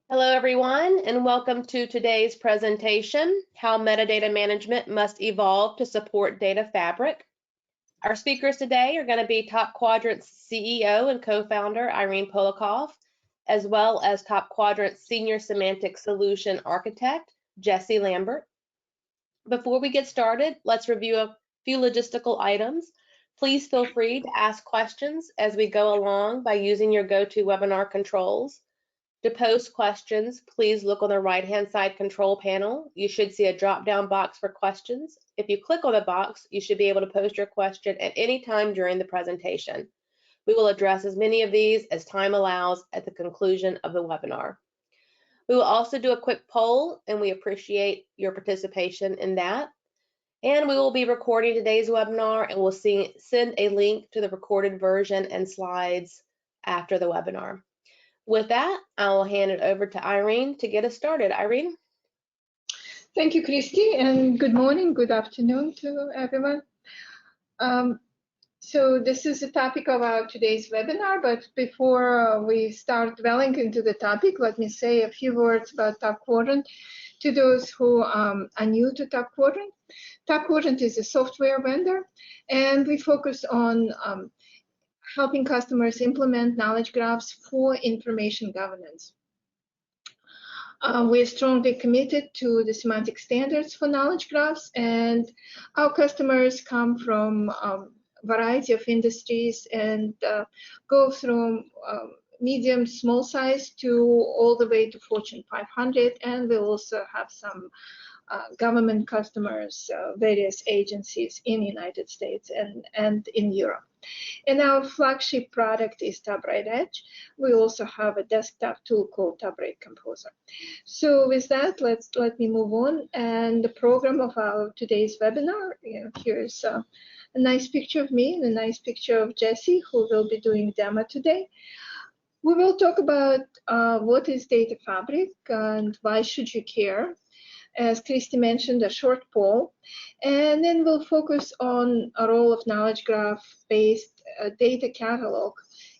Hello, everyone, and welcome to today's presentation, How Metadata Management Must Evolve to Support Data Fabric. Our speakers today are going to be Top Quadrant's CEO and co-founder, Irene Polikoff, as well as Top Quadrant's Senior Semantic Solution Architect, Jesse Lambert. Before we get started, let's review a few logistical items. Please feel free to ask questions as we go along by using your GoToWebinar controls. To post questions, please look on the right-hand side control panel. You should see a drop-down box for questions. If you click on the box, you should be able to post your question at any time during the presentation. We will address as many of these as time allows at the conclusion of the webinar. We will also do a quick poll, and we appreciate your participation in that. And we will be recording today's webinar, and we'll send a link to the recorded version and slides after the webinar. With that, I will hand it over to Irene to get us started. Irene? Thank you, Christy, and good morning, good afternoon to everyone. So this is the topic of our today's webinar, but before we start dwelling into the topic, let me say a few words about Top Quadrant to those who are new to Top Quadrant. Top Quadrant is a software vendor, and we focus on helping customers implement knowledge graphs for information governance. We're strongly committed to the semantic standards for knowledge graphs, and our customers come from a variety of industries and go from medium, small size to all the way to Fortune 500, and we also have some government customers, various agencies in the United States and in Europe. And our flagship product is TopRight Edge. We also have a desktop tool called TopRight Composer. So with that, let me move on. And the program of our today's webinar, here's a nice picture of me and a nice picture of Jesse, who will be doing demo today. We will talk about what is data fabric and why should you care. As Christy mentioned, a short poll, and then we'll focus on a role of knowledge graph-based data catalog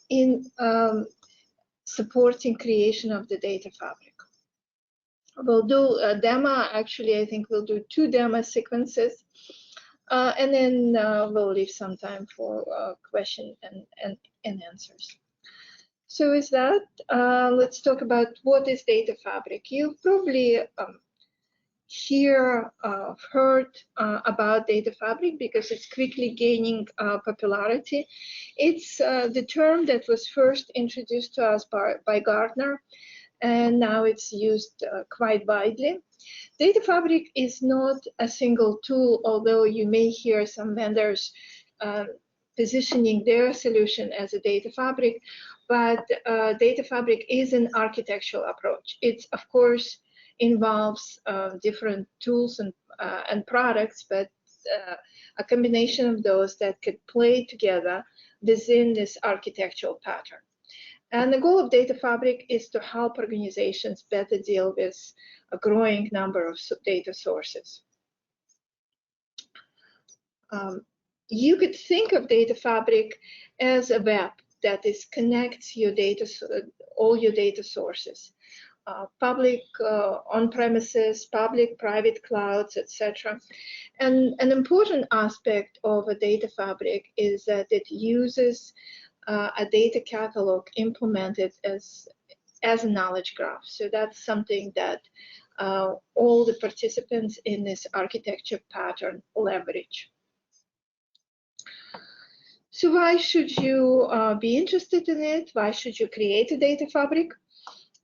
in supporting creation of the data fabric. We'll do a demo. Actually, I think we'll do 2 demo sequences, and then we'll leave some time for question and answers. So with that, let's talk about what is data fabric. You've probably heard about data fabric because it's quickly gaining popularity. It's the term that was first introduced to us by Gartner, and now it's used quite widely. Data fabric is not a single tool, although you may hear some vendors positioning their solution as a data fabric, but data fabric is an architectural approach. It's, of course, involves different tools and products, but a combination of those that could play together within this architectural pattern. And the goal of data fabric is to help organizations better deal with a growing number of data sources. You could think of data fabric as a web that connects your data, all your data sources. Public on-premises, public, private clouds, etc. And an important aspect of a data fabric is that it uses a data catalog implemented as a knowledge graph. So that's something that all the participants in this architecture pattern leverage. So why should you be interested in it? Why should you create a data fabric?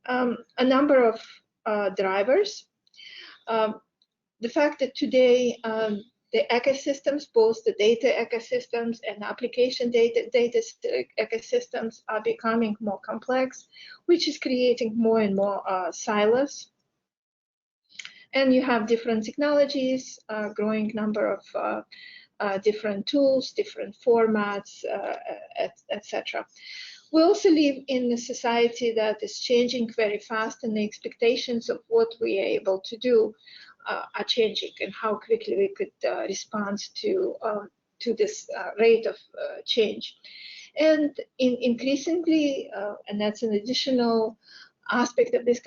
A number of drivers. The fact that today the ecosystems, both the data ecosystems and application data ecosystems, are becoming more complex, which is creating more and more silos. And you have different technologies, growing number of different tools, different formats, etc. We also live in a society that is changing very fast, and the expectations of what we are able to do are changing, and how quickly we could respond to this rate of change. And increasingly, and that's an additional aspect of this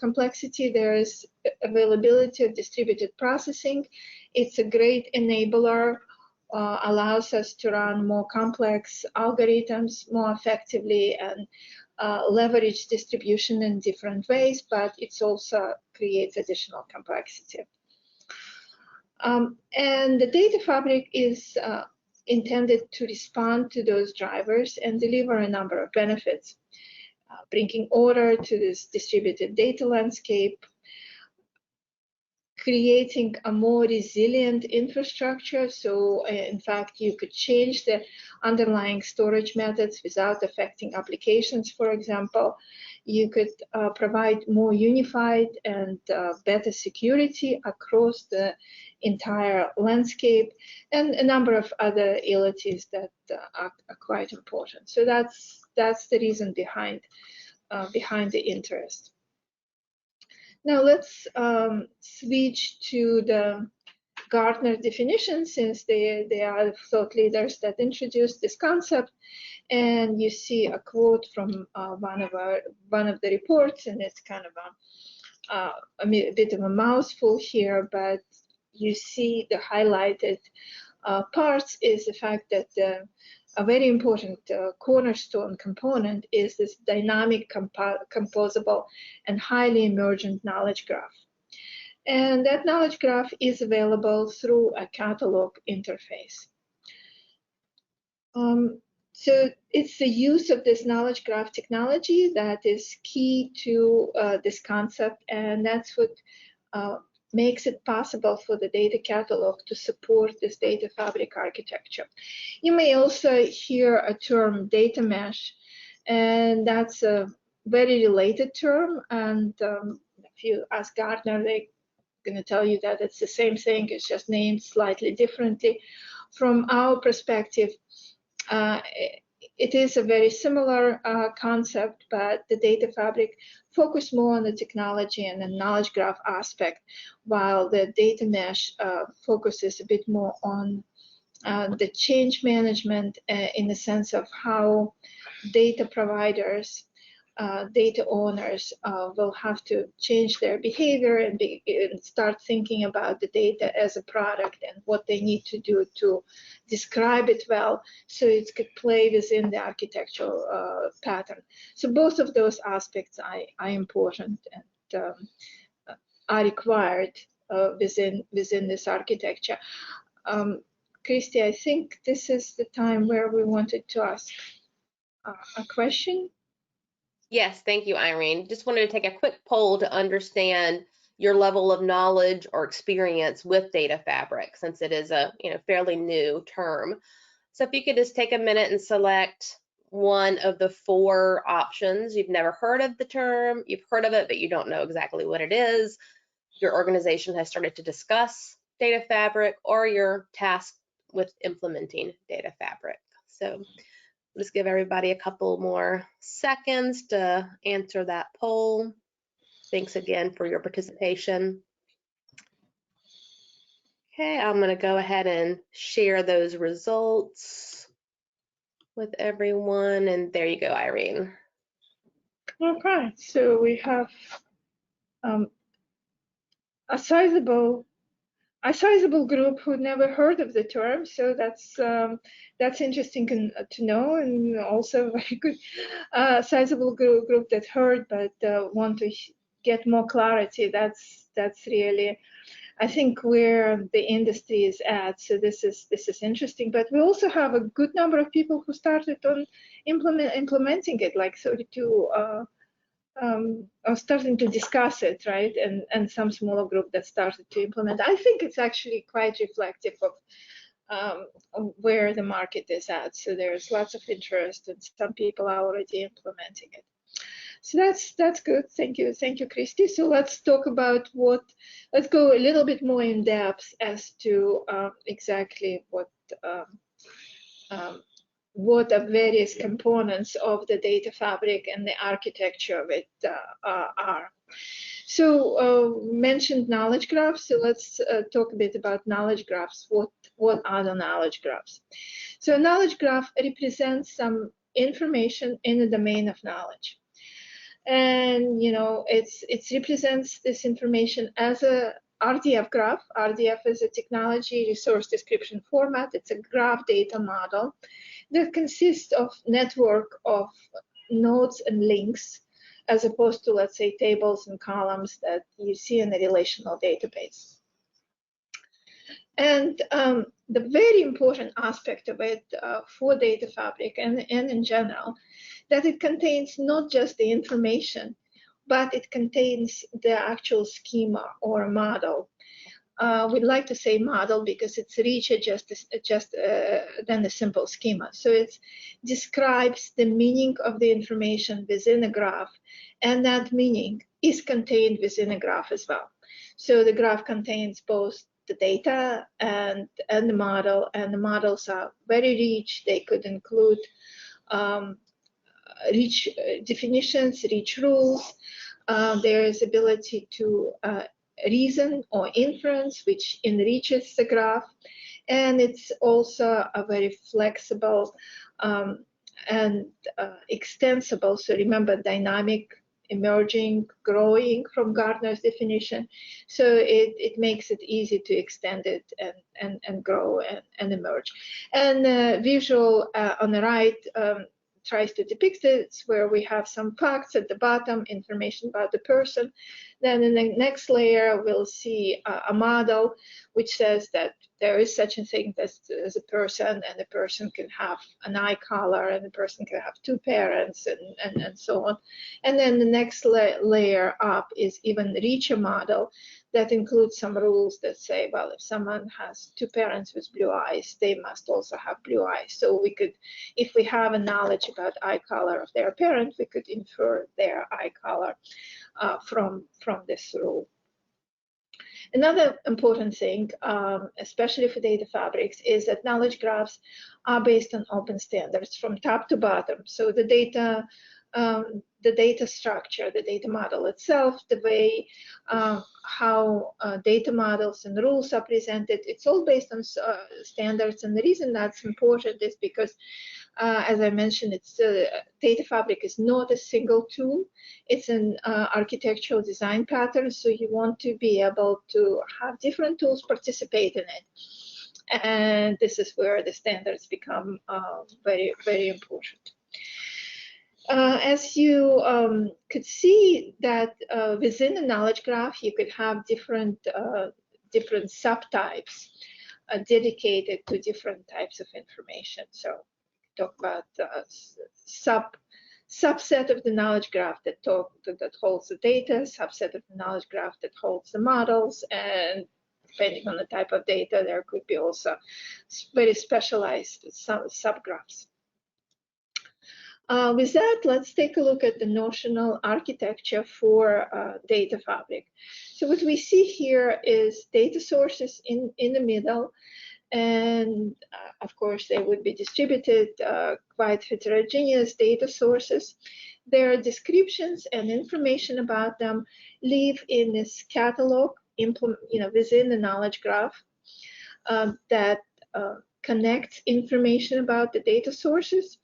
complexity. There is availability of distributed processing. It's a great enabler, allows us to run more complex algorithms more effectively and leverage distribution in different ways, but it also creates additional complexity. And the data fabric is intended to respond to those drivers and deliver a number of benefits, bringing order to this distributed data landscape, creating a more resilient infrastructure. So in fact, you could change the underlying storage methods without affecting applications, for example. You could provide more unified and better security across the entire landscape, and a number of other abilities that are quite important. So that's the reason behind the interest. Now let's switch to the Gartner definition, since they are the thought leaders that introduced this concept. And you see a quote from one of the reports, and it's kind of a bit of a mouthful here, but you see the highlighted parts is the fact that a very important cornerstone component is this dynamic, composable, and highly emergent knowledge graph. And that knowledge graph is available through a catalog interface. So it's the use of this knowledge graph technology that is key to this concept, and that's what makes it possible for the data catalog to support this data fabric architecture. You may also hear a term data mesh, and that's a very related term. And if you ask Gartner, they're going to tell you that it's the same thing, it's just named slightly differently. From our perspective, it is a very similar concept, but the data fabric focuses more on the technology and the knowledge graph aspect, while the data mesh focuses a bit more on the change management in the sense of how data providers, data owners will have to change their behavior and start thinking about the data as a product and what they need to do to describe it well, so it could play within the architectural pattern. So both of those aspects are important and are required within this architecture. Christy, I think this is the time where we wanted to ask a question. Yes, thank you, Irene. Just wanted to take a quick poll to understand your level of knowledge or experience with data fabric, since it is a fairly new term. So if you could just take a minute and select one of the 4 options. You've never heard of the term, you've heard of it, but you don't know exactly what it is. Your organization has started to discuss data fabric, or you're tasked with implementing data fabric. So just give everybody a couple more seconds to answer that poll. Thanks again for your participation. Okay, I'm going to go ahead and share those results with everyone. And there you go, Irene. Okay, so we have a sizable group who never heard of the term, so that's interesting to know, and also very good sizable group that heard but want to get more clarity. That's really, I think, where the industry is at. So this is interesting. But we also have a good number of people who started on implementing it, like 32. Are starting to discuss it, right? And some smaller group that started to implement. I think it's actually quite reflective of where the market is at. So there's lots of interest, and some people are already implementing it. So that's good. Thank you, Christy. So let's talk about let's go a little bit more in depth as to exactly what are various components of the data fabric and the architecture of it are. So mentioned knowledge graphs. So let's talk a bit about knowledge graphs. What are the knowledge graphs? So a knowledge graph represents some information in the domain of knowledge. And and it represents this information as a RDF graph. RDF is a technology resource description format. It's a graph data model that consists of network of nodes and links, as opposed to, let's say, tables and columns that you see in a relational database. And the very important aspect of it for Data Fabric and in general, that it contains not just the information, but it contains the actual schema or model. We'd like to say model because it's richer than a simple schema. So it describes the meaning of the information within a graph, and that meaning is contained within a graph as well. So the graph contains both the data and the model, and the models are very rich. They could include rich definitions, rich rules. There is ability to reason or inference, which enriches the graph, and it's also a very flexible and extensible. So remember, dynamic, emerging, growing from Gartner's definition. So it makes it easy to extend it and grow and emerge. And visual on the right tries to depict it, where we have some facts at the bottom, information about the person. Then in the next layer, we'll see a model which says that there is such a thing as a person, and the person can have an eye color, and the person can have two parents, and so on. And then the next layer up is even richer model that includes some rules that say, well, if someone has two parents with blue eyes, they must also have blue eyes. So we could, if we have a knowledge about eye color of their parent, we could infer their eye color from this rule. Another important thing, especially for data fabrics, is that knowledge graphs are based on open standards from top to bottom. So the data structure, the data model itself, the way how data models and rules are presented, it's all based on standards. And the reason that's important is because, as I mentioned, it's data fabric is not a single tool. It's an architectural design pattern. So you want to be able to have different tools participate in it. And this is where the standards become very, very important. As you could see that within the knowledge graph, you could have different subtypes dedicated to different types of information. So talk about subset of the knowledge graph that holds the data, subset of the knowledge graph that holds the models, and depending on the type of data, there could be also very specialized subgraphs. With that, let's take a look at the notional architecture for data fabric. So what we see here is data sources in the middle, and of course they would be distributed, quite heterogeneous data sources. Their descriptions and information about them live in this catalog, within the knowledge graph that connects information about the data sources.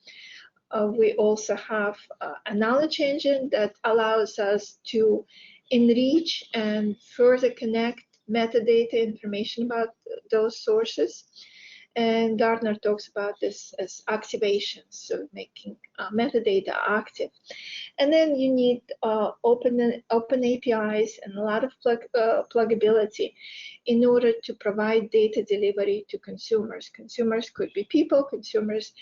We also have a knowledge engine that allows us to enrich and further connect metadata information about those sources. And Gartner talks about this as activation, so making metadata active. And then you need open APIs and a lot of pluggability in order to provide data delivery to consumers. Consumers could be people. Consumers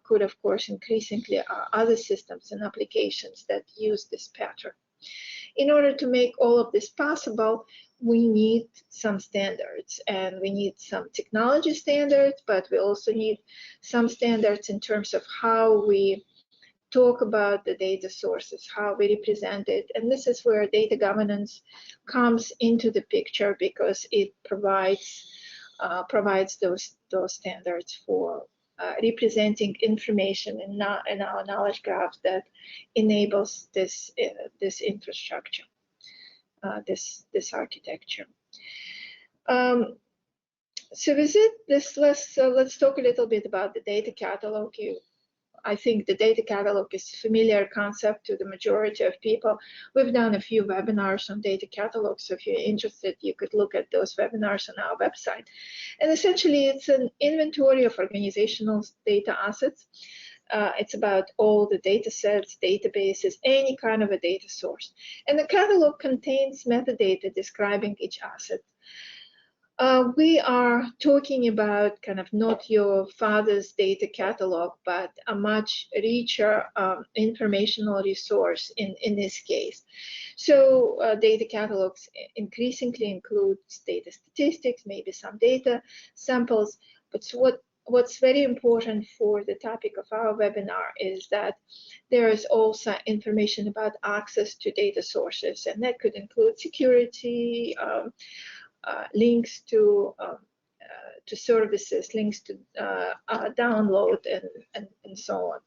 could, of course, increasingly other systems and applications that use this pattern. In order to make all of this possible, we need some standards, and we need some technology standards, but we also need some standards in terms of how we talk about the data sources, how we represent it. And this is where data governance comes into the picture, because it provides those standards for representing information in our knowledge graph that enables this infrastructure. This architecture. So with it, let's talk a little bit about the data catalog. I think the data catalog is a familiar concept to the majority of people. We've done a few webinars on data catalogs, so if you're interested, you could look at those webinars on our website. And essentially, it's an inventory of organizational data assets. It's about all the data sets, databases, any kind of a data source. And the catalog contains metadata describing each asset. We are talking about kind of not your father's data catalog, but a much richer informational resource in this case. So data catalogs increasingly include data statistics, maybe some data samples, but what's very important for the topic of our webinar is that there is also information about access to data sources, and that could include security, links to services, links to download, and so on.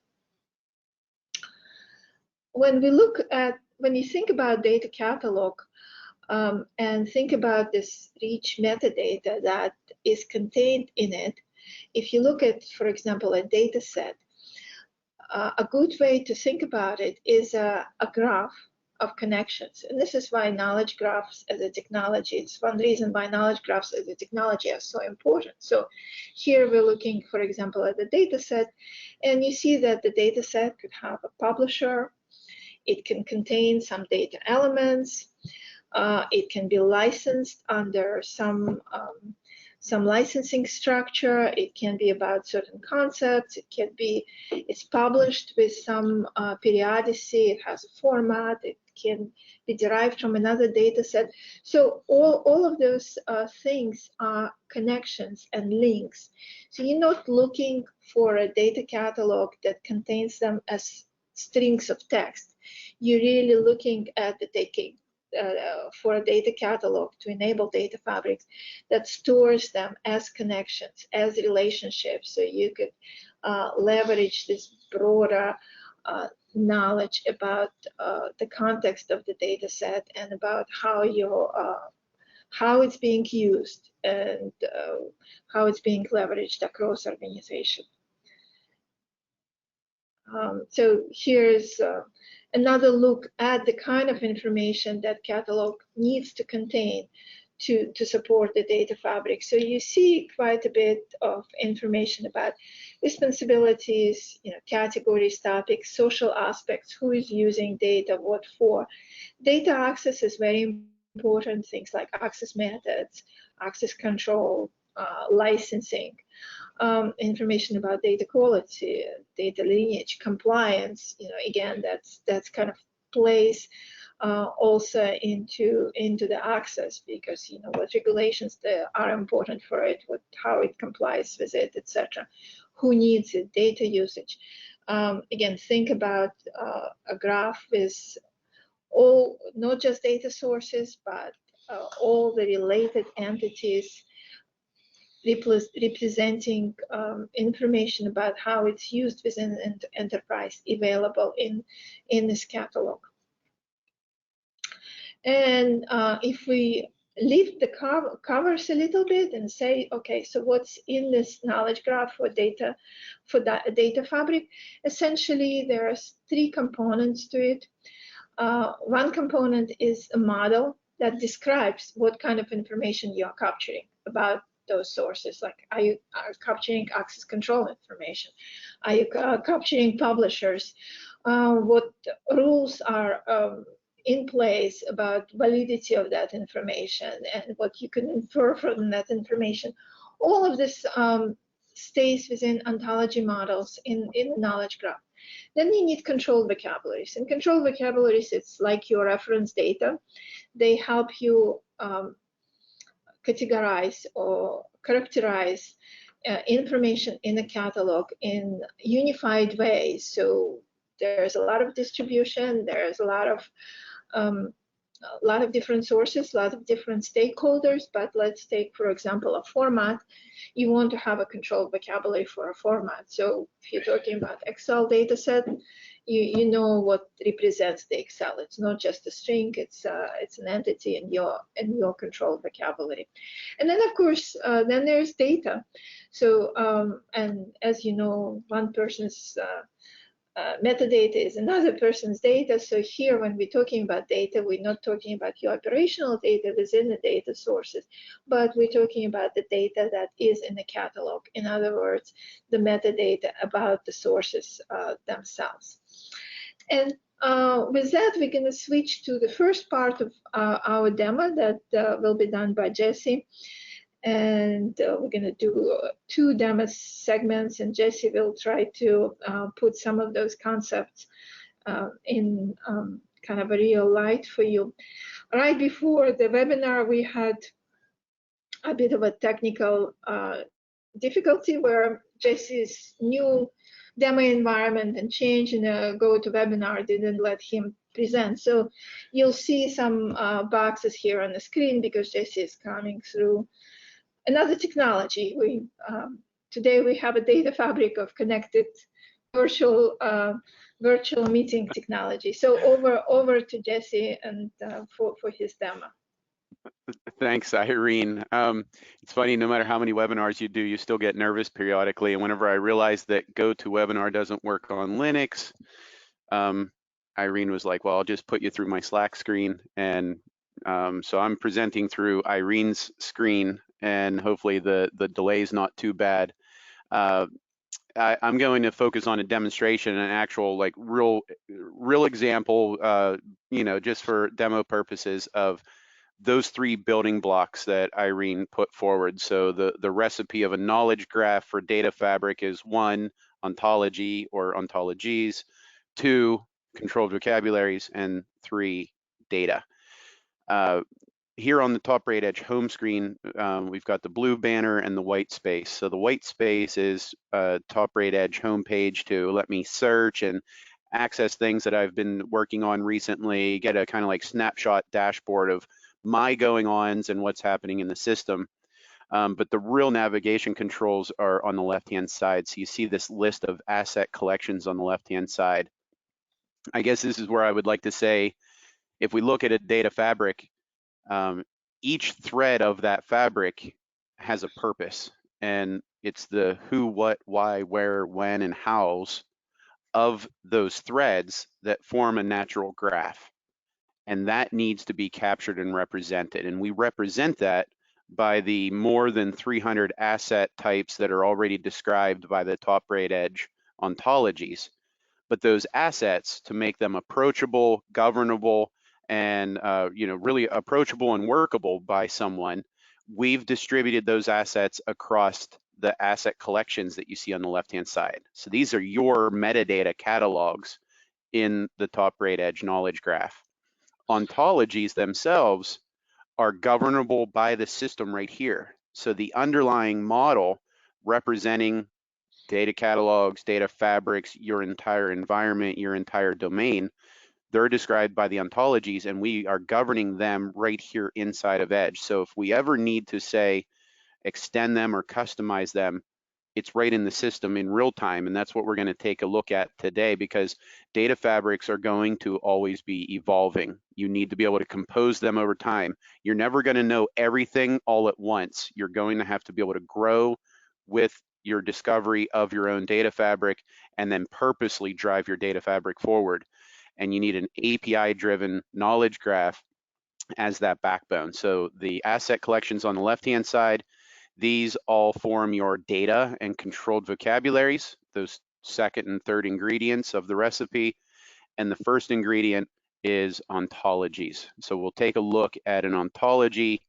When you think about data catalog and think about this rich metadata that is contained in it, if you look at, for example, a data set, a good way to think about it is a graph of connections. And this is why knowledge graphs as a technology, it's one reason why knowledge graphs as a technology are so important. So here we're looking, for example, at the data set, and you see that the data set could have a publisher, it can contain some data elements, it can be licensed under some licensing structure, it can be about certain concepts, it's published with some periodicity, it has a format, it can be derived from another data set. So all of those things are connections and links. So you're not looking for a data catalog that contains them as strings of text. You're really looking at the taking for a data catalog to enable data fabrics that stores them as connections, as relationships, so you could leverage this broader knowledge about the context of the data set and about how it's being used and how it's being leveraged across organization. So here's another look at the kind of information that catalog needs to contain to support the data fabric. So you see quite a bit of information about responsibilities, categories, topics, social aspects, who is using data, what for. Data access is very important, things like access methods, access control, licensing. Information about data quality, data lineage, compliance. Again, that's kind of plays also into the access, because what regulations there are important for it, how it complies with it, etc. Who needs it, data usage. Again, think about a graph with all, not just data sources, but all the related entities representing information about how it's used within an enterprise available in this catalog. And if we lift the covers a little bit and say, okay, so what's in this knowledge graph for data fabric? Essentially, there's three components to it. One component is a model that describes what kind of information you are capturing about those sources. Like, are you capturing access control information? Are you capturing publishers? What rules are in place about validity of that information and what you can infer from that information? All of this stays within ontology models in the knowledge graph. Then you need control vocabularies. And control vocabularies, it's like your reference data. They help you categorize or characterize information in a catalog in unified ways. So there's a lot of distribution, there's a lot of different sources, a lot of different stakeholders. But let's take, for example, a format. You want to have a controlled vocabulary for a format. So if you're talking about Excel data set, you know what represents the Excel. It's not just a string, it's an entity in your controlled vocabulary. And then, of course, then there's data. So and as you know, one person's metadata is another person's data. So here, when we're talking about data, we're not talking about your operational data within the data sources, but we're talking about the data that is in the catalog. In other words, the metadata about the sources themselves. And with that, we're going to switch to the first part of our demo that will be done by Jesse. And we're going to do 2 demo segments, and Jesse will try to put some of those concepts in kind of a real light for you. Right before the webinar, we had a bit of a technical difficulty where Jesse's new demo environment and change in a GoToWebinar didn't let him present. So you'll see some boxes here on the screen because Jesse is coming through another technology. Today we have a data fabric of connected virtual meeting technology. So over to Jesse and for his demo. Thanks, Irene. It's funny, no matter how many webinars you do, you still get nervous periodically. And whenever I realized that GoToWebinar doesn't work on Linux, Irene was like, well, I'll just put you through my Slack screen. And so I'm presenting through Irene's screen, and hopefully the delay is not too bad. I'm going to focus on a demonstration, an actual like real example, just for demo purposes of those 3 building blocks that Irene put forward. So the recipe of a knowledge graph for data fabric is 1, ontology or ontologies, 2, controlled vocabularies, and 3, data. Here on the top right edge home screen, we've got the blue banner and the white space. So the white space is top right edge homepage to let me search and access things that I've been working on recently, get a kind of like snapshot dashboard of my going-ons and what's happening in the system. But the real navigation controls are on the left-hand side. So you see this list of asset collections on the left-hand side. I guess this is where I would like to say, if we look at a data fabric, each thread of that fabric has a purpose, and it's the who, what, why, where, when, and hows of those threads that form a natural graph. And that needs to be captured and represented. And we represent that by the more than 300 asset types that are already described by the top right edge ontologies. But those assets, to make them approachable, governable, and really approachable and workable by someone, we've distributed those assets across the asset collections that you see on the left-hand side. So these are your metadata catalogs in the top right edge knowledge graph. Ontologies themselves are governable by the system right here. So the underlying model representing data catalogs, data fabrics, your entire environment, your entire domain, they're described by the ontologies, and we are governing them right here inside of Edge. So if we ever need to, say, extend them or customize them, it's right in the system in real time, and that's what we're going to take a look at today, because data fabrics are going to always be evolving. You need to be able to compose them over time. You're never going to know everything all at once. You're going to have to be able to grow with your discovery of your own data fabric and then purposely drive your data fabric forward. And you need an API-driven knowledge graph as that backbone. So the asset collections on the left-hand side, these all form your data and controlled vocabularies, those second and third ingredients of the recipe. And the first ingredient is ontologies. So we'll take a look at an ontology,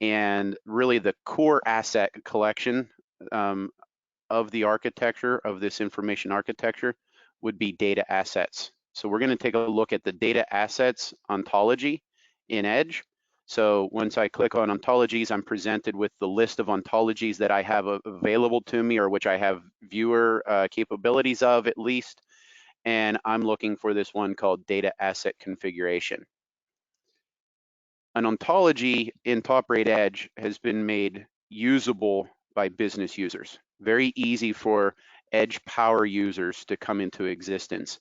and really the core asset collection of the architecture, of this information architecture, would be data assets. So we're going to take a look at the data assets ontology in Edge. So once I click on ontologies, I'm presented with the list of ontologies that I have available to me, or which I have viewer capabilities of at least. And I'm looking for this one called data asset configuration. An ontology in top right Edge has been made usable by business users. Very easy for Edge power users to come into existence.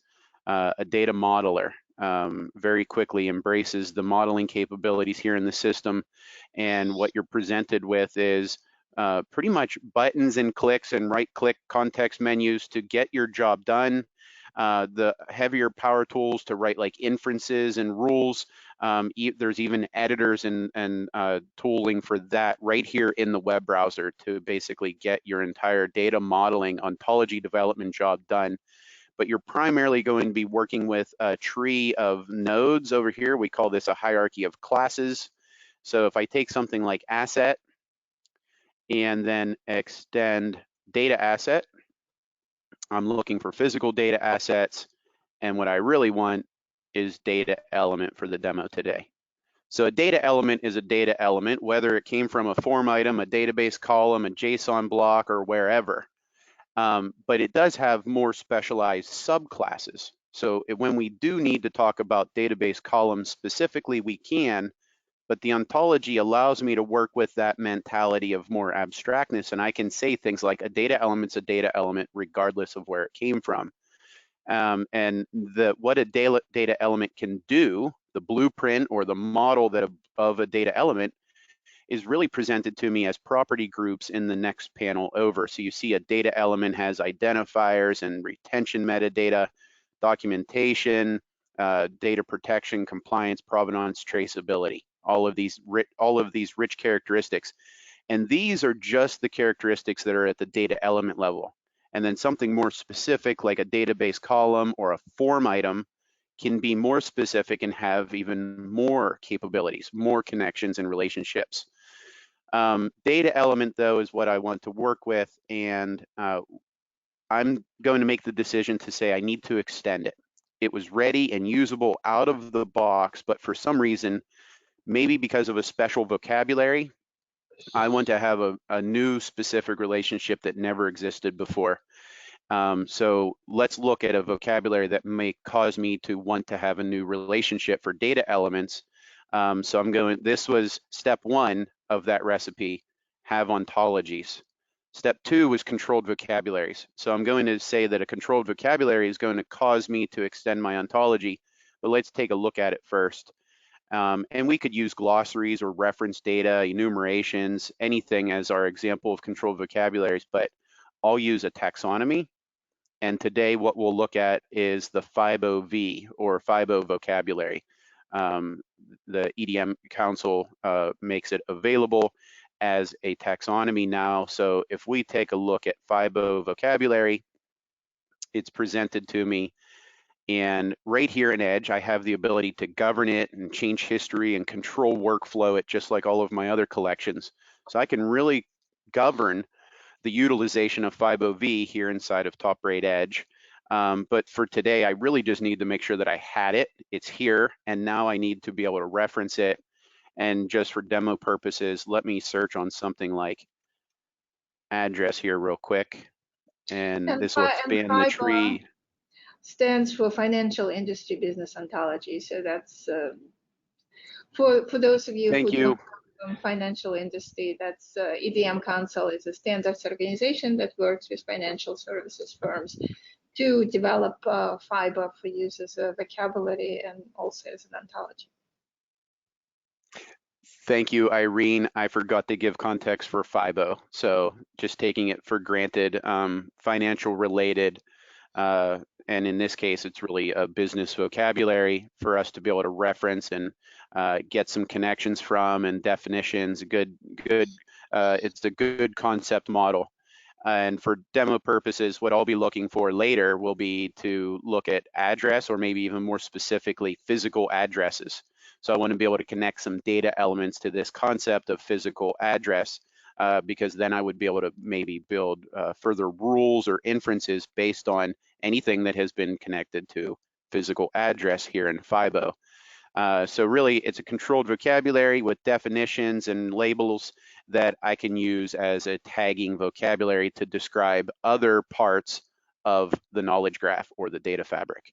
A data modeler very quickly embraces the modeling capabilities here in the system, and what you're presented with is pretty much buttons and clicks and right-click context menus to get your job done. the heavier power tools to write like inferences and rules. There's even editors and tooling for that right here in the web browser to basically get your entire data modeling ontology development job done. But you're primarily going to be working with a tree of nodes over here. We call this a hierarchy of classes. So if I take something like asset and then extend data asset, I'm looking for physical data assets. And what I really want is data element for the demo today. So a data element is a data element, whether it came from a form item, a database column, a JSON block, or wherever. But it does have more specialized subclasses. So when we do need to talk about database columns specifically, we can, but the ontology allows me to work with that mentality of more abstractness, and I can say things like a data element's a data element regardless of where it came from. And what a data element can do, the blueprint or the model of a data element, is really presented to me as property groups in the next panel over. So you see a data element has identifiers and retention metadata, documentation, data protection, compliance, provenance, traceability, all of these rich characteristics. And these are just the characteristics that are at the data element level. And then something more specific like a database column or a form item can be more specific and have even more capabilities, more connections and relationships. Data element, though, is what I want to work with, and I'm going to make the decision to say I need to extend it. It was ready and usable out of the box, but for some reason, maybe because of a special vocabulary, I want to have a new specific relationship that never existed before. So let's look at a vocabulary that may cause me to want to have a new relationship for data elements. So this was step one of that recipe, have ontologies. Step two was controlled vocabularies. So I'm going to say that a controlled vocabulary is going to cause me to extend my ontology, but let's take a look at it first. And we could use glossaries or reference data, enumerations, anything as our example of controlled vocabularies, but I'll use a taxonomy. And today what we'll look at is the FIBO-V or FIBO vocabulary. The EDM Council makes it available as a taxonomy now. So if we take a look at FIBO vocabulary, it's presented to me. And right here in Edge, I have the ability to govern it and change history and control workflow it just like all of my other collections. So I can really govern the utilization of FIBO-V here inside of Top Rate Edge. But for today, I really just need to make sure that I had it, it's here, and now I need to be able to reference it. And just for demo purposes, let me search on something like address here real quick. And this will expand the tree. Stands for Financial Industry Business Ontology. So that's for those of you who don't come from financial industry, that's EDM Council is a standards organization that works with financial services firms to develop FIBO for use as a vocabulary and also as an ontology. Thank you, Irene. I forgot to give context for FIBO. So just taking it for granted, financial related, and in this case, it's really a business vocabulary for us to be able to reference and get some connections from and definitions. It's a good concept model. And for demo purposes, what I'll be looking for later will be to look at address, or maybe even more specifically, physical addresses. So I want to be able to connect some data elements to this concept of physical address, because then I would be able to maybe build further rules or inferences based on anything that has been connected to physical address here in FIBO. So really, it's a controlled vocabulary with definitions and labels that I can use as a tagging vocabulary to describe other parts of the knowledge graph or the data fabric.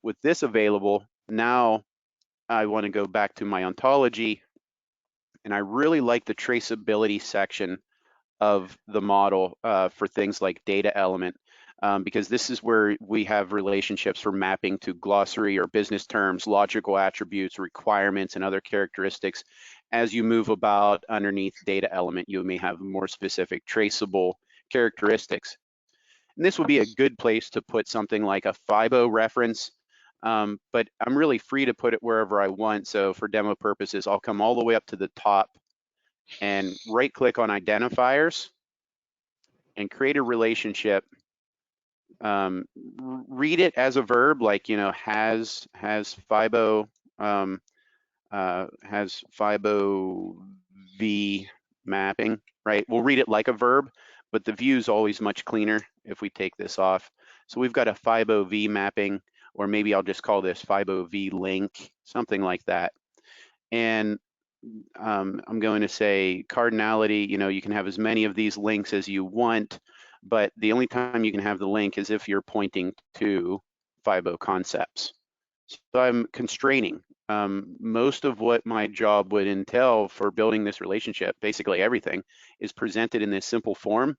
With this available, now I want to go back to my ontology, and I really like the traceability section of the model for things like data element, because this is where we have relationships for mapping to glossary or business terms, logical attributes, requirements, and other characteristics. As you move about underneath data element, you may have more specific traceable characteristics. And this would be a good place to put something like a FIBO reference, but I'm really free to put it wherever I want. So for demo purposes, I'll come all the way up to the top and right click on identifiers and create a relationship. Read it as a verb, like, you know, has FIBO, has FIBO V mapping, right? We'll read it like a verb, but the view is always much cleaner if we take this off. So we've got a FIBO V mapping, or maybe I'll just call this FIBO V link, something like that. And I'm going to say cardinality, you know, you can have as many of these links as you want, but the only time you can have the link is if you're pointing to FIBO concepts. So I'm constraining. Most of what my job would entail for building this relationship, basically everything, is presented in this simple form.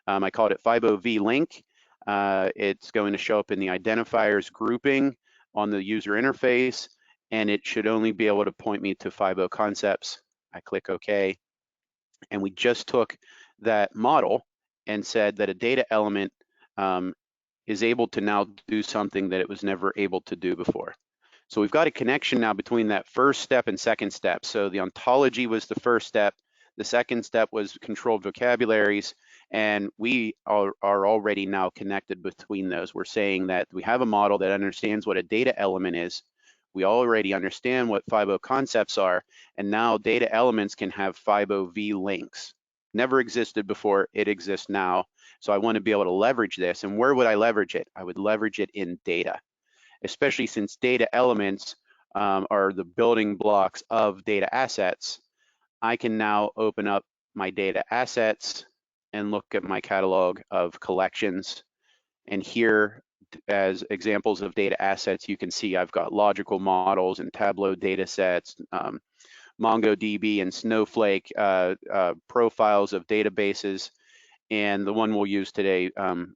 I called it FIBO V link. It's going to show up in the identifiers grouping on the user interface, and it should only be able to point me to FIBO concepts. I click OK, and we just took that model and said that a data element is able to now do something that it was never able to do before. So we've got a connection now between that first step and second step. So the ontology was the first step. The second step was controlled vocabularies, and we are already now connected between those. We're saying that we have a model that understands what a data element is. We already understand what FIBO concepts are, and now data elements can have FIBO V links. Never existed before, it exists now. So I want to be able to leverage this. And where would I leverage it? I would leverage it in data, especially since data elements are the building blocks of data assets. I can now open up my data assets and look at my catalog of collections. And here, as examples of data assets, you can see I've got logical models and Tableau data sets, MongoDB and Snowflake profiles of databases. And the one we'll use today, I'm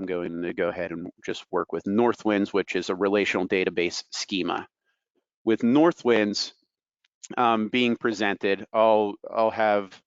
going to go ahead and just work with Northwinds, which is a relational database schema. With Northwinds being presented, I'll have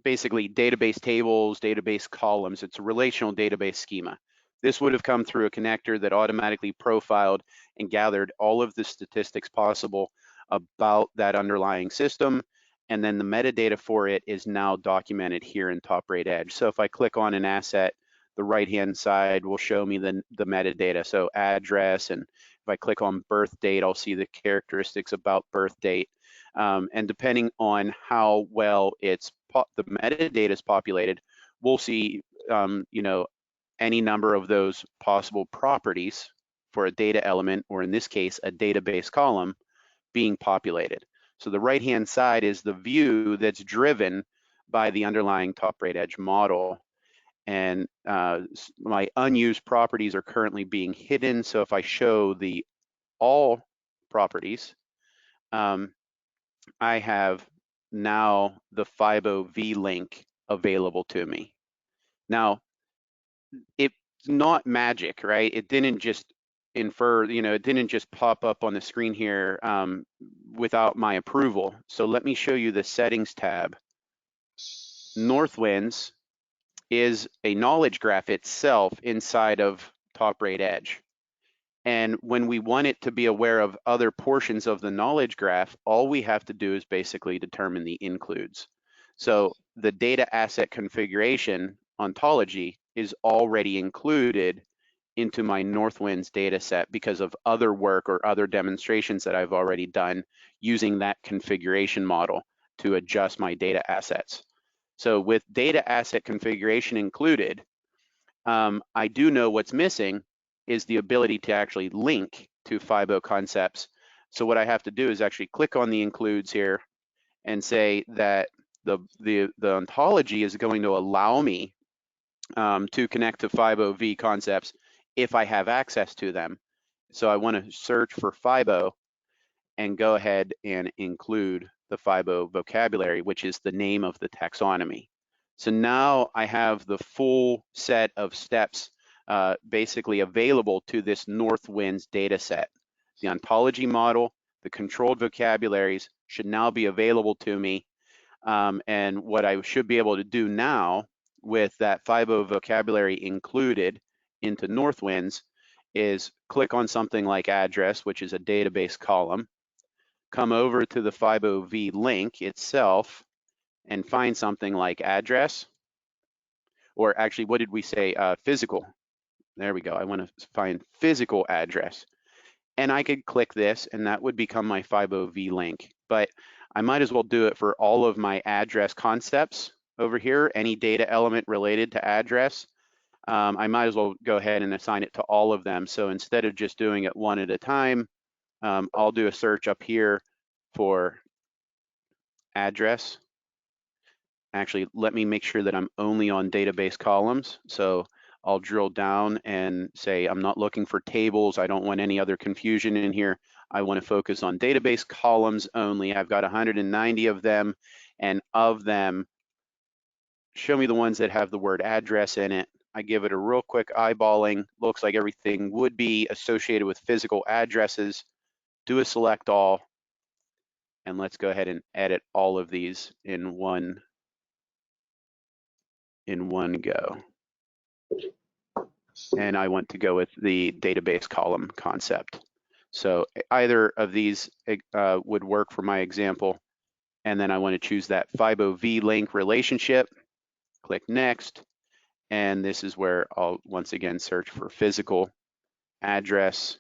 basically database tables, database columns. It's a relational database schema. This would have come through a connector that automatically profiled and gathered all of the statistics possible about that underlying system. And then the metadata for it is now documented here in Top Rate Edge. So if I click on an asset, the right-hand side will show me the metadata. So address, and if I click on birth date, I'll see the characteristics about birth date. And depending on how well the metadata is populated, we'll see, you know, any number of those possible properties for a data element, or in this case, a database column, being populated. So the right-hand side is the view that's driven by the underlying Top Rate Edge model. And my unused properties are currently being hidden. So if I show the all properties, I have now the FIBO V link available to me. Now, it's not magic, right? It didn't just infer, you know, it didn't just pop up on the screen here without my approval. So let me show you the settings tab. Northwinds is a knowledge graph itself inside of Top Rate Edge. And when we want it to be aware of other portions of the knowledge graph, all we have to do is basically determine the includes. So the data asset configuration ontology is already included into my Northwinds data set because of other work or other demonstrations that I've already done using that configuration model to adjust my data assets. So with data asset configuration included, I do know what's missing is the ability to actually link to FIBO concepts. So what I have to do is actually click on the includes here and say that the ontology is going to allow me to connect to FIBO V concepts if I have access to them. So I want to search for FIBO and go ahead and include the FIBO vocabulary, which is the name of the taxonomy. So now I have the full set of steps basically available to this Northwinds data set. The ontology model, the controlled vocabularies should now be available to me. And what I should be able to do now with that 5.0 vocabulary included into Northwinds is click on something like address, which is a database column, come over to the 5.0v link itself and find something like address, or actually, what did we say? Physical. There we go. I want to find physical address. And I could click this and that would become my 5.0v link. But I might as well do it for all of my address concepts over here, any data element related to address. I might as well go ahead and assign it to all of them. So instead of just doing it one at a time, I'll do a search up here for address. Actually, let me make sure that I'm only on database columns. So I'll drill down and say, I'm not looking for tables. I don't want any other confusion in here. I want to focus on database columns only. I've got 190 of them, and of them, show me the ones that have the word address in it. I give it a real quick eyeballing. Looks like everything would be associated with physical addresses. Do a select all, and let's go ahead and edit all of these in one go. And I want to go with the database column concept. So either of these would work for my example. And then I want to choose that 5.0v link relationship, click next. And this is where I'll once again search for physical address,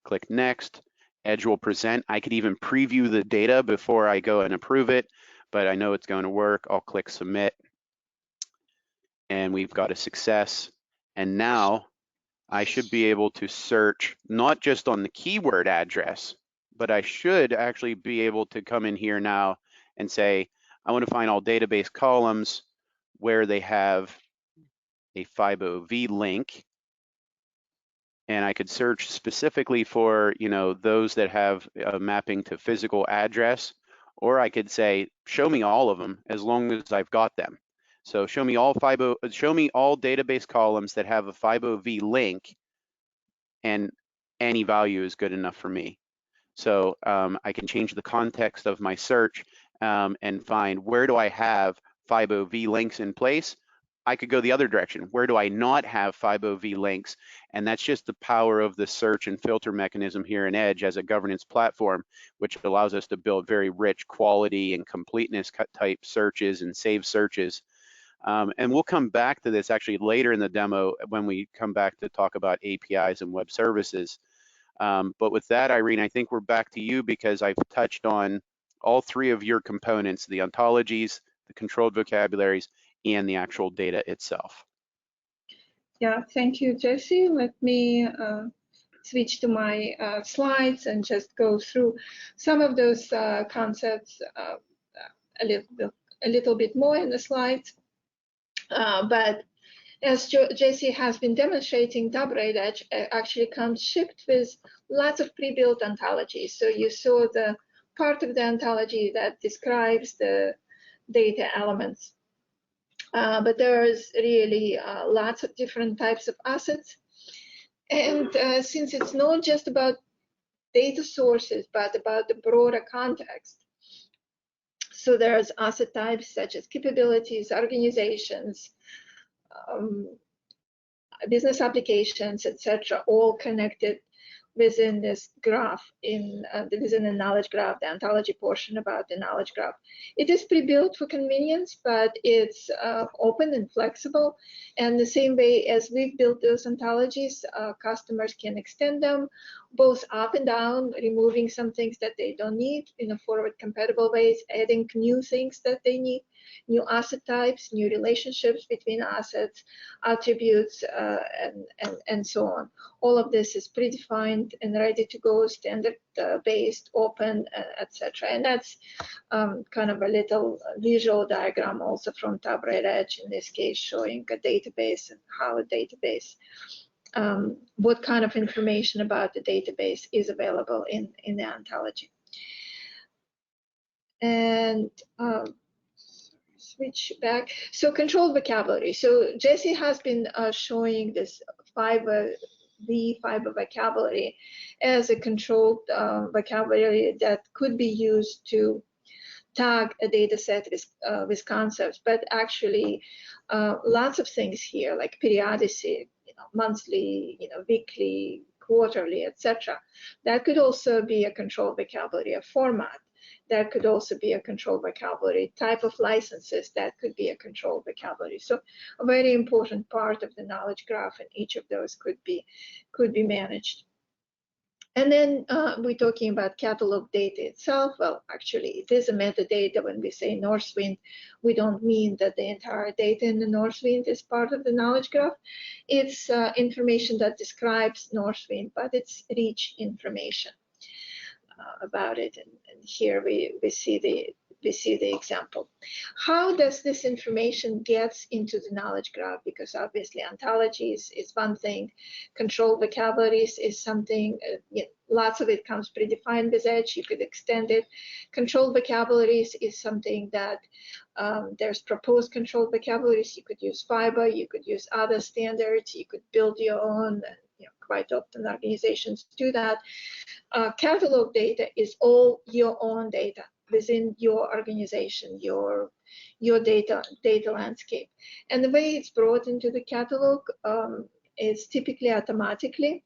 click next. Edge will present. I could even preview the data before I go and approve it, but I know it's going to work. I'll click submit. And we've got a success. And now I should be able to search not just on the keyword address, but I should actually be able to come in here now and say, I want to find all database columns where they have a 5.0v link. And I could search specifically for, those that have a mapping to physical address, or I could say, show me all of them as long as I've got them. So show me all database columns that have a 5.0v link, and any value is good enough for me. So I can change the context of my search and find where do I have 5.0v links in place. I could go the other direction. Where do I not have 5.0v links? And that's just the power of the search and filter mechanism here in Edge as a governance platform, which allows us to build very rich quality and completeness type searches and save searches. And we'll come back to this actually later in the demo when we come back to talk about APIs and web services. But with that, Irene, I think we're back to you because I've touched on all three of your components, the ontologies, the controlled vocabularies, and the actual data itself. Yeah, thank you, Jesse. Let me switch to my slides and just go through some of those concepts a little bit more in the slides. But as Jesse has been demonstrating, Double-Rate Edge actually comes shipped with lots of pre-built ontologies. So you saw the part of the ontology that describes the data elements. But there's really lots of different types of assets. And since it's not just about data sources, but about the broader context, so there's asset types such as capabilities, organizations, business applications, etc., all connected within this graph, within the knowledge graph, the ontology portion about the knowledge graph. It is pre-built for convenience, but it's open and flexible. And the same way as we've built those ontologies, customers can extend them both up and down, removing some things that they don't need in a forward compatible ways, adding new things that they need, new asset types, new relationships between assets, attributes, and so on. All of this is predefined and ready to go, standard-based, open, etc. And that's kind of a little visual diagram also from Double-Rate Edge, in this case, showing a database and how a database, what kind of information about the database is available in the ontology. And switch back. So controlled vocabulary. So Jesse has been showing this 5.0 vocabulary as a controlled vocabulary that could be used to tag a data set with concepts, but actually lots of things here like periodicity, monthly, weekly, quarterly, etc. That could also be a control vocabulary, a format. That could also be a control vocabulary, type of licenses. That could be a control vocabulary. So a very important part of the knowledge graph, and each of those could be managed. And then we're talking about catalog data itself. Well, actually, it is a metadata. When we say Northwind, we don't mean that the entire data in the Northwind is part of the knowledge graph. It's information that describes Northwind, but it's rich information about it. And here we see the example. How does this information get into the knowledge graph? Because obviously ontologies is one thing, control vocabularies is something, lots of it comes predefined with Edge, you could extend it. Control vocabularies is something that there's proposed control vocabularies. You could use Fiber, you could use other standards, you could build your own, quite often organizations do that. Catalog data is all your own data within your organization, your data landscape. And the way it's brought into the catalog is typically automatically,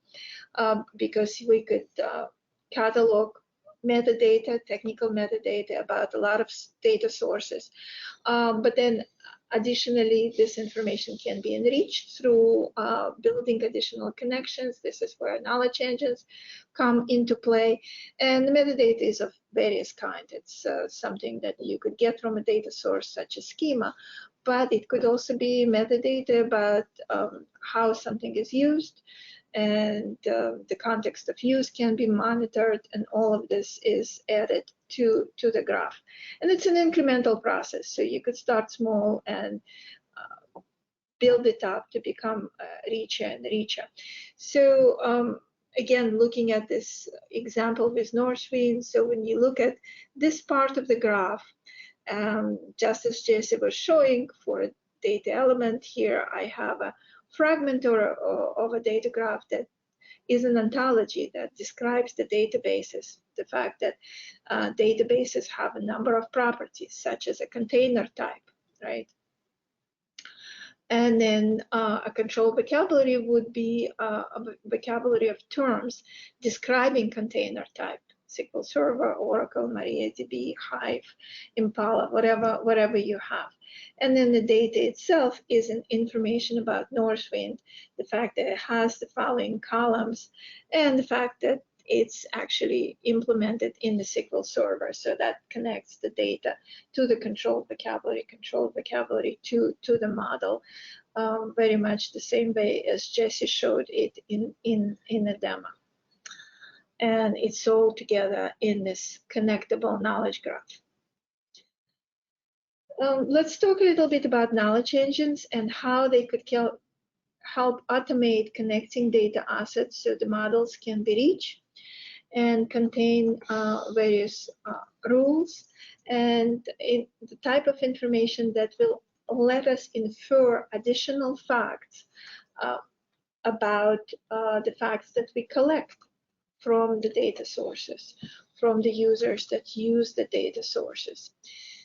because we could catalog metadata, technical metadata about a lot of data sources. But then additionally, this information can be enriched through building additional connections. This is where knowledge engines come into play. And the metadata is of various kinds. It's something that you could get from a data source such as Schema, but it could also be metadata about how something is used, and the context of use can be monitored, and all of this is added to the graph. And it's an incremental process, so you could start small and build it up to become richer and richer. So again, looking at this example with Northwind, so when you look at this part of the graph, just as Jesse was showing for a data element, here I have a fragment of a data graph that is an ontology that describes the databases, the fact that databases have a number of properties, such as a container type, right? And then a control vocabulary would be a vocabulary of terms describing container type. SQL Server, Oracle, MariaDB, Hive, Impala, whatever you have. And then the data itself is an information about Northwind, the fact that it has the following columns, and the fact that it's actually implemented in the SQL Server. So that connects the data to the control vocabulary to the model, very much the same way as Jesse showed it in a demo. And it's all together in this connectable knowledge graph. Let's talk a little bit about knowledge engines and how they could help automate connecting data assets so the models can be rich and contain various rules and the type of information that will let us infer additional facts about the facts that we collect from the data sources, from the users that use the data sources.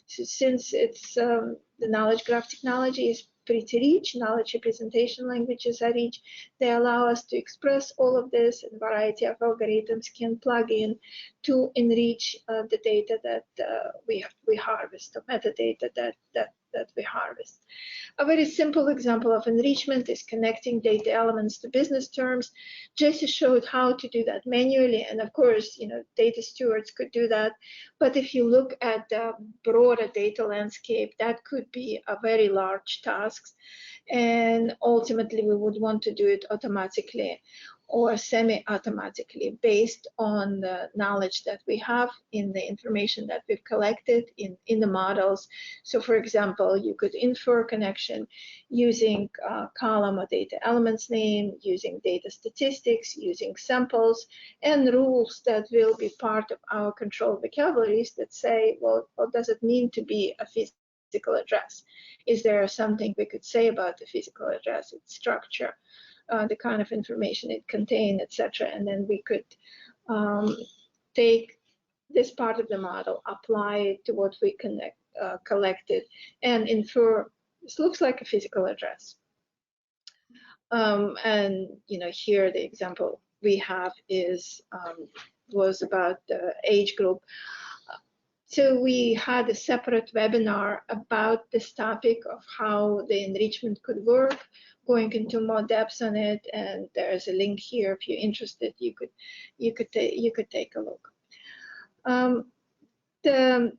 So since it's the knowledge graph technology is pretty rich, knowledge representation languages are rich, they allow us to express all of this, and a variety of algorithms can plug in to enrich the data that we harvest, the metadata that we harvest. A very simple example of enrichment is connecting data elements to business terms. Jesse showed how to do that manually, and of course, data stewards could do that. But if you look at the broader data landscape, that could be a very large task, and ultimately we would want to do it automatically or semi-automatically based on the knowledge that we have in the information that we've collected in the models. So for example, you could infer connection using column or data elements name, using data statistics, using samples, and rules that will be part of our control vocabularies that say, well, what does it mean to be a physical address? Is there something we could say about the physical address, its structure, the kind of information it contained, etc. And then we could take this part of the model, apply it to what we collected, and infer this looks like a physical address. And here the example we have is was about the age group. So we had a separate webinar about this topic of how the enrichment could work, going into more depth on it, and there's a link here if you're interested. You could take a look. The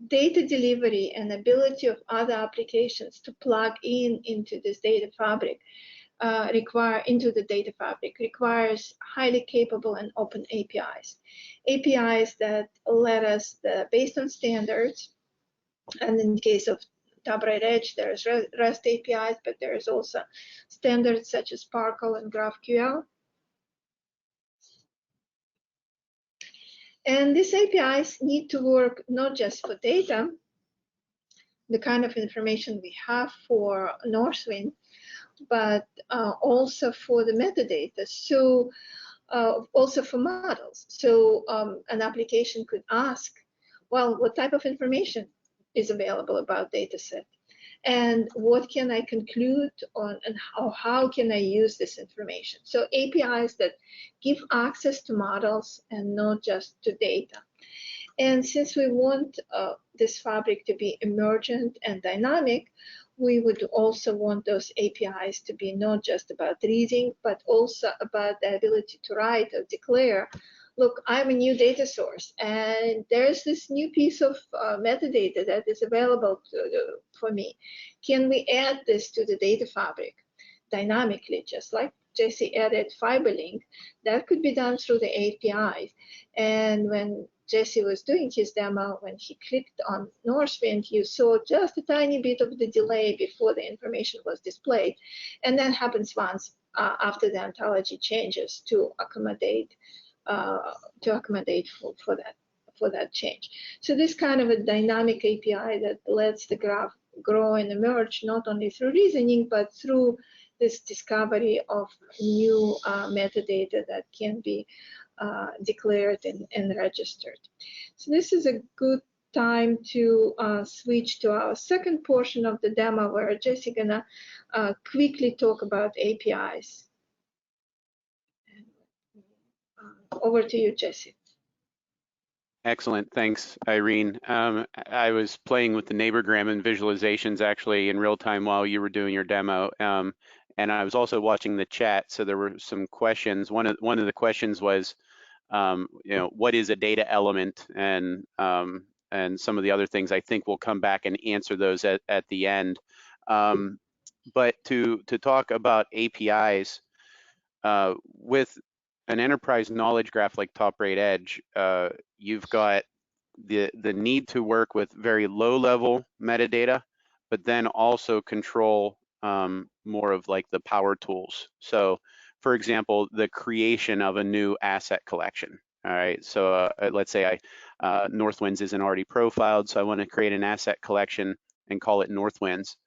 data delivery and ability of other applications to plug into this data fabric requires highly capable and open APIs. APIs that let us, based on standards, and in the case of top-right edge, there's REST APIs, but there's also standards such as Sparkle and GraphQL. And these APIs need to work not just for data, the kind of information we have for Northwind, but also for the metadata, so also for models. So an application could ask, well, what type of information is available about dataset? And what can I conclude on, and how can I use this information? So APIs that give access to models and not just to data. And since we want this fabric to be emergent and dynamic, we would also want those APIs to be not just about reading, but also about the ability to write or declare, look, I'm a new data source, and there's this new piece of metadata that is available for me. Can we add this to the data fabric dynamically, just like Jesse added FiberLink? That could be done through the APIs. And when Jesse was doing his demo, when he clicked on Northwind, you saw just a tiny bit of the delay before the information was displayed. And that happens once after the ontology changes to accommodate for that change. So this kind of a dynamic API that lets the graph grow and emerge not only through reasoning, but through this discovery of new metadata that can be declared and registered. So this is a good time to switch to our second portion of the demo, where Jesse's gonna quickly talk about APIs. Over to you, Jesse. Excellent, thanks, Irene. I was playing with the neighborgram and visualizations actually in real time while you were doing your demo, and I was also watching the chat. So there were some questions. One of the questions was, what is a data element, and some of the other things. I think we'll come back and answer those at the end. But to talk about APIs with an enterprise knowledge graph like top-right edge, you've got the need to work with very low-level metadata, but then also control more of like the power tools. So, for example, the creation of a new asset collection. All right, so let's say Northwinds isn't already profiled, so I want to create an asset collection and call it Northwinds.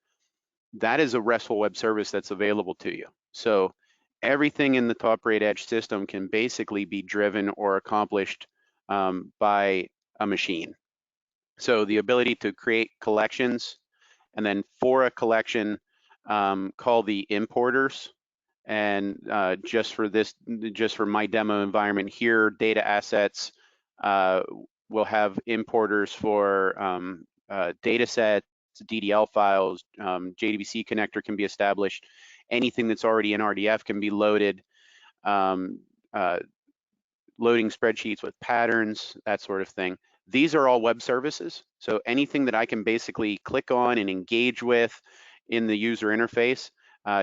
That is a RESTful web service that's available to you. So everything in the top-right edge system can basically be driven or accomplished by a machine. So the ability to create collections, and then for a collection, call the importers. And just for my demo environment here, data assets will have importers for data sets, DDL files, JDBC connector can be established. Anything that's already in RDF can be loaded, loading spreadsheets with patterns, that sort of thing. These are all web services. So anything that I can basically click on and engage with in the user interface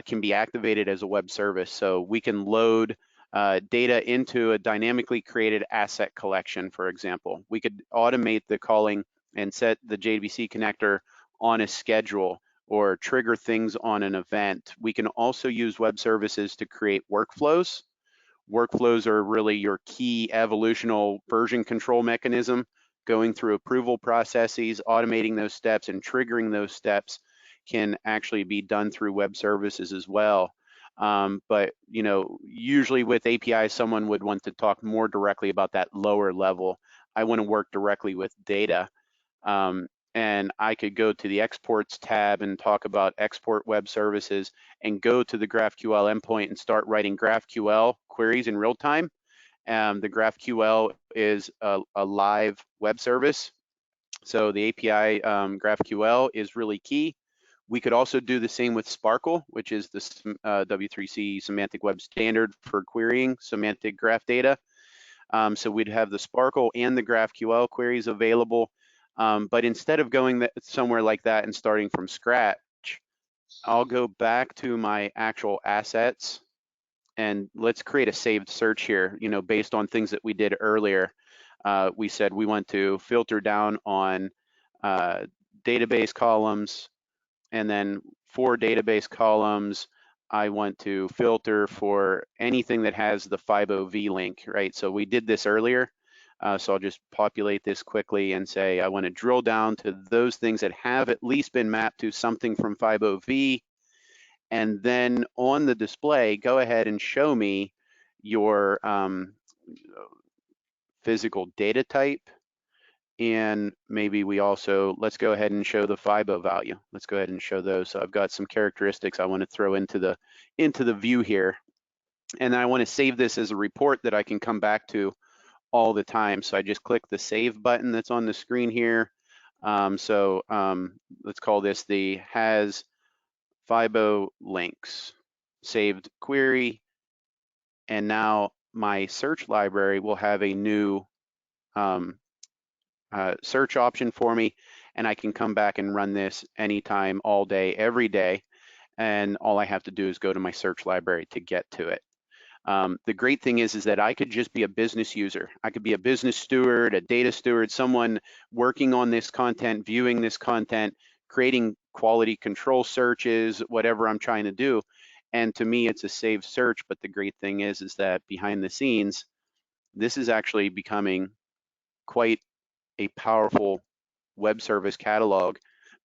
can be activated as a web service. So we can load data into a dynamically created asset collection, for example. We could automate the calling and set the JDBC connector on a schedule or trigger things on an event. We can also use web services to create workflows. Workflows are really your key evolutional version control mechanism, going through approval processes, automating those steps and triggering those steps can actually be done through web services as well. But usually with APIs, someone would want to talk more directly about that lower level I want to work directly with data. And I could go to the exports tab and talk about export web services and go to the GraphQL endpoint and start writing GraphQL queries in real time. The GraphQL is a live web service. So the API GraphQL is really key. We could also do the same with Sparkle, which is the W3C semantic web standard for querying semantic graph data. So we'd have the Sparkle and the GraphQL queries available. But instead of going somewhere like that and starting from scratch, I'll go back to my actual assets and let's create a saved search here, based on things that we did earlier. We said we want to filter down on database columns, and then for database columns, I want to filter for anything that has the 50V link, right? So we did this earlier. So I'll just populate this quickly and say I want to drill down to those things that have at least been mapped to something from 50V. And then on the display, go ahead and show me your physical data type. And maybe we also, let's go ahead and show the FIBO value. Let's go ahead and show those. So I've got some characteristics I want to throw into the view here. And I want to save this as a report that I can come back to all the time. So I just click the save button that's on the screen here. Let's call this the has FIBO links saved query. And now my search library will have a new search option for me, and I can come back and run this anytime, all day, every day. And all I have to do is go to my search library to get to it. The great thing is that I could just be a business user. I could be a business steward, a data steward, someone working on this content, viewing this content, creating quality control searches, whatever I'm trying to do. And to me, it's a saved search. But the great thing is that behind the scenes, this is actually becoming quite a powerful web service catalog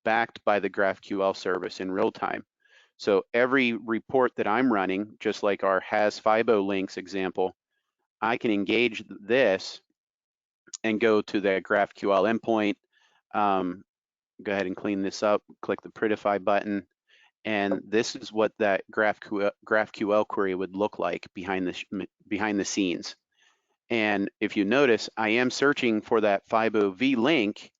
backed by the GraphQL service in real time. So every report that I'm running, just like our has FIBO links example, I can engage this and go to the GraphQL endpoint, go ahead and clean this up, click the prettify button, and this is what that GraphQL query would look like behind the scenes. And if you notice, I am searching for that FIBO-V link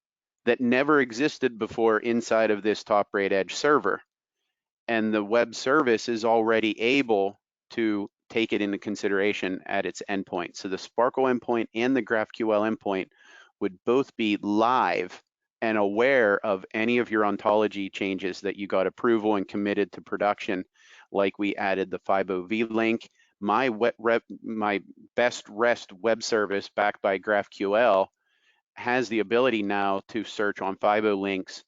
that never existed before inside of this top rate edge server. And the web service is already able to take it into consideration at its endpoint. So the Sparkle endpoint and the GraphQL endpoint would both be live and aware of any of your ontology changes that you got approval and committed to production, like we added the FIBO-V link. My best rest web service backed by GraphQL has the ability now to search on FIBO links,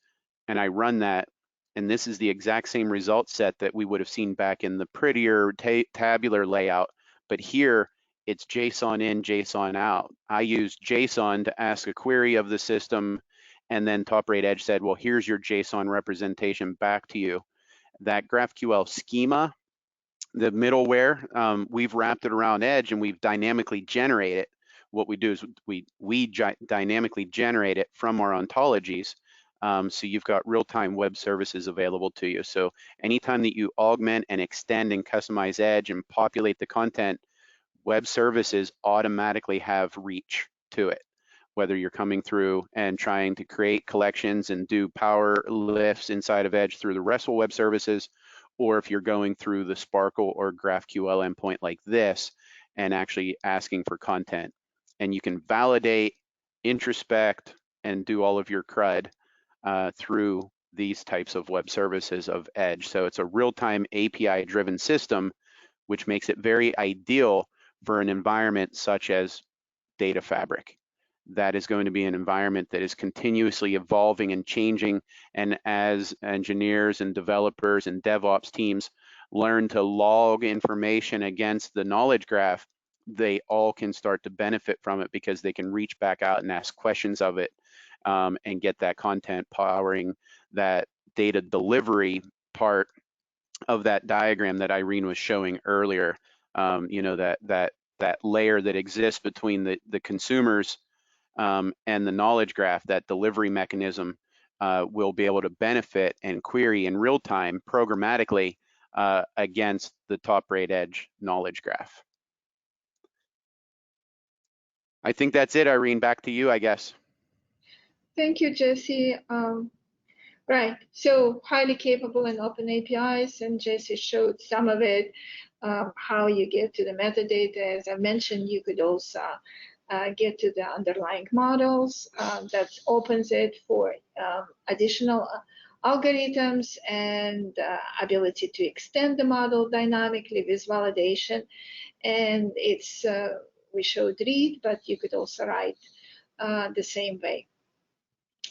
and I run that, and this is the exact same result set that we would have seen back in the prettier tabular layout, but here it's JSON in, JSON out. I used JSON to ask a query of the system, and then Top Rate Edge said, well, here's your JSON representation back to you. That GraphQL schema, the middleware, we've wrapped it around Edge and we've dynamically generated it. What we do is we dynamically generate it from our ontologies. So you've got real-time web services available to you. So anytime that you augment and extend and customize Edge and populate the content, web services automatically have reach to it. Whether you're coming through and trying to create collections and do power lifts inside of Edge through the RESTful web services, or if you're going through the Sparkle or GraphQL endpoint like this and actually asking for content. And you can validate, introspect, and do all of your CRUD through these types of web services of Edge. So it's a real-time API-driven system, which makes it very ideal for an environment such as Data Fabric. That is going to be an environment that is continuously evolving and changing. And as engineers and developers and DevOps teams learn to log information against the knowledge graph, they all can start to benefit from it because they can reach back out and ask questions of it and get that content powering that data delivery part of that diagram that Irene was showing earlier. That layer that exists between the consumers and the knowledge graph, that delivery mechanism, will be able to benefit and query in real time programmatically against the top rate edge knowledge graph. I think that's it, Irene. Back to you, I guess. Thank you, Jesse. Right, so highly capable and open APIs, and Jesse showed some of it, how you get to the metadata. As I mentioned, you could also get to the underlying models. That opens it for additional algorithms and ability to extend the model dynamically with validation. And it's, we showed read, but you could also write the same way.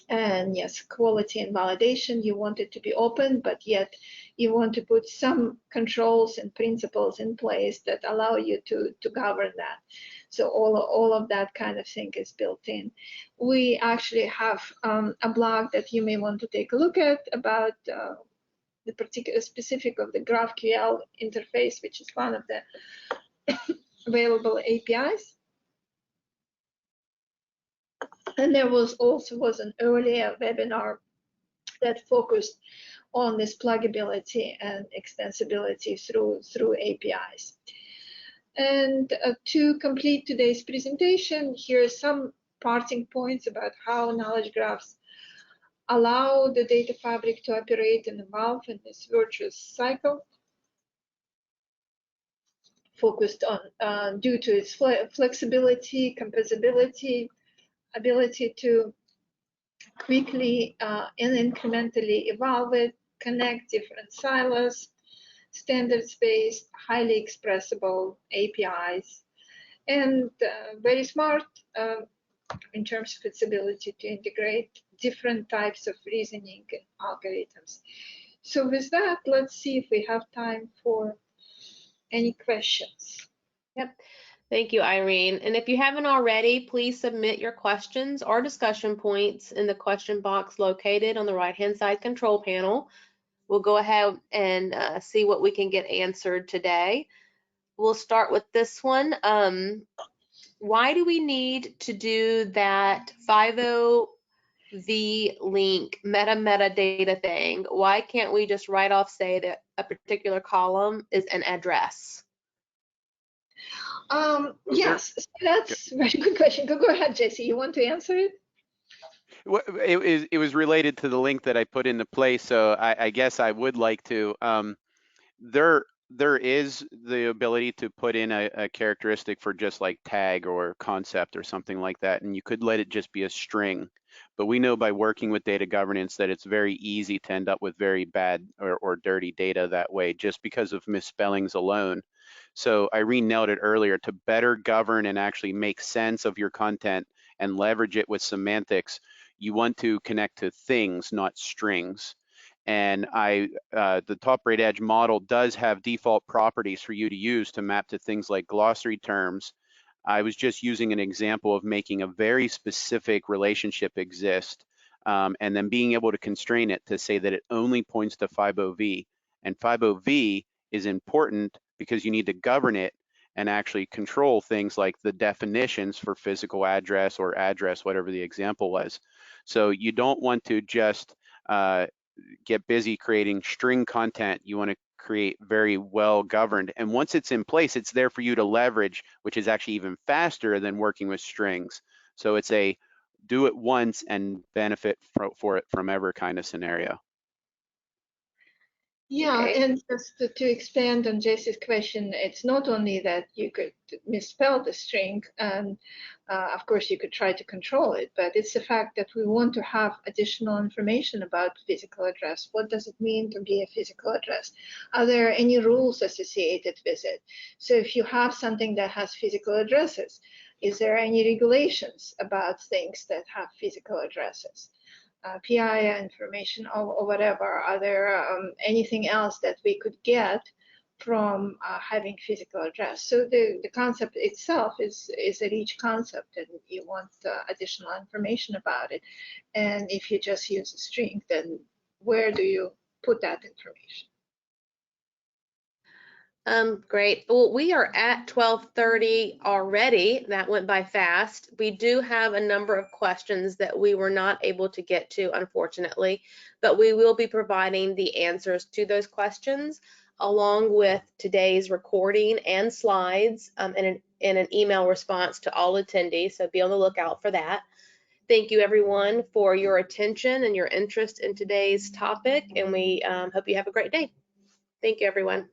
And yes, quality and validation, you want it to be open, but yet you want to put some controls and principles in place that allow you to govern that. So all of that kind of thing is built in. We actually have a blog that you may want to take a look at about the particular specific of the GraphQL interface, which is one of the available APIs. And there was also an earlier webinar that focused on this pluggability and extensibility through APIs. And to complete today's presentation, here are some parting points about how knowledge graphs allow the data fabric to operate and evolve in this virtuous cycle, focused on due to its flexibility, composability, ability to quickly and incrementally evolve it, connect different silos, standards-based, highly expressible APIs, and very smart in terms of its ability to integrate different types of reasoning algorithms. So with that, let's see if we have time for any questions. Yep. Thank you, Irene. And if you haven't already, please submit your questions or discussion points in the question box located on the right-hand side control panel. We'll go ahead and see what we can get answered today. We'll start with this one. Why do we need to do that 50V link metadata thing? Why can't we just write off, say, that a particular column is an address? Yes, so that's a very good question. Go ahead, Jesse. You want to answer it? Well, it was related to the link that I put into place, so I guess I would like to. There is the ability to put in a characteristic for just like tag or concept or something like that, and you could let it just be a string. But we know by working with data governance that it's very easy to end up with very bad or dirty data that way, just because of misspellings alone. So Irene nailed it earlier. To better govern and actually make sense of your content and leverage it with semantics, you want to connect to things, not strings. And the top rate edge model does have default properties for you to use to map to things like glossary terms. I was just using an example of making a very specific relationship exist, and then being able to constrain it to say that it only points to 50V. And 50V is important because you need to govern it and actually control things like the definitions for physical address or address, whatever the example was. So you don't want to just get busy creating string content. You want to create very well governed. And once it's in place, it's there for you to leverage, which is actually even faster than working with strings. So it's a do it once and benefit for it from ever kind of scenario. Yeah, Okay. and just to expand on Jesse's question, it's not only that you could misspell the string, and of course you could try to control it, but it's the fact that we want to have additional information about physical address. What does it mean to be a physical address? Are there any rules associated with it? So if you have something that has physical addresses, is there any regulations about things that have physical addresses? PI information or whatever. Are there anything else that we could get from having physical address? So the concept itself is a rich concept, and you want additional information about it. And if you just use a string, then where do you put that information? Great. Well, we are at 12:30 already. That went by fast. We do have a number of questions that we were not able to get to, unfortunately, but we will be providing the answers to those questions along with today's recording and slides in an email response to all attendees. So be on the lookout for that. Thank you everyone for your attention and your interest in today's topic, and we hope you have a great day. Thank you everyone.